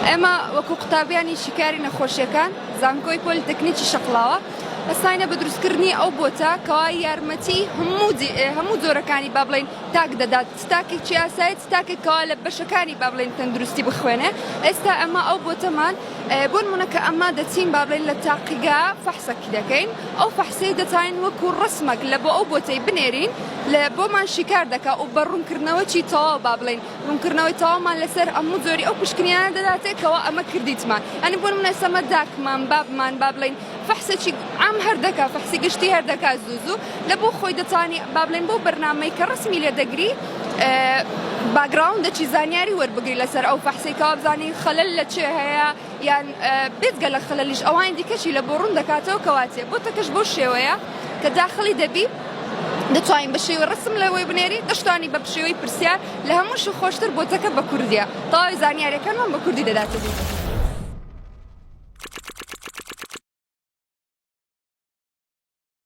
ئێمە وەکو قوتابیانی شیکاری نەخۆشیەکان زانکۆی پۆلیتەکنیکی شەقڵاوە ئەستاینە بە دروستکردنی ئەو بۆتە کەوا یارمەتی هەموو جۆرەکانی با بڵێن تاک دەدات ستاکێکی ئاسایی ستاکێکەوە لە بەشەکانی با بڵێن تەندروستی بخوێنێ ئێستا ئەمە ئەو بۆتەمان بۆ نمونەکە ئەمە دەچین با بڵێن لە تاقیگا فەحسەکی دەکەین ئەو فەحسەی دەتوانین وەکو ڕسمێک لە بۆ ئەو بۆتەی بنێرین لە بۆمان شیکار دەکا و بە ڕوونکردنەوەکی تەواو با بڵێن ڕوونکردنەوەی تەواومان لەسەر هەموو جۆری ئەو پشکنیانە دەداتێکەوە ئەمە کردیتمان ئەنی بۆ نمونە سەمە داکمان بابمان با بڵێن فەحسێکی عام هەردەکا فەحسی گشتی هەردەکا زوو لە بۆ خۆی دەتوانی با بڵێن بۆ بەرنامەی کە ڕسمی لێ دەگری باگراوندێکی زانیاری وەربگری لەسەر ئەو فەحسێکەوە بزانین خەلەل لە چێ هەیە یان بێتگە لە خەلەلیش ئەوان دیکەشی لە بۆ ڕوون دەکاتەوە کەواتێ بۆ تەکەش بۆ شێوەیە کە داخڵی دەبی دەتوانین بە شێوەی ڕسم لەوەی بنێری دەشتانی بە شێوەی پرسیار لە هەمووش خۆشتر بۆتەکە بە کوردیە تەواوی زانیاریەکانمان بە کوردی دەداتێت.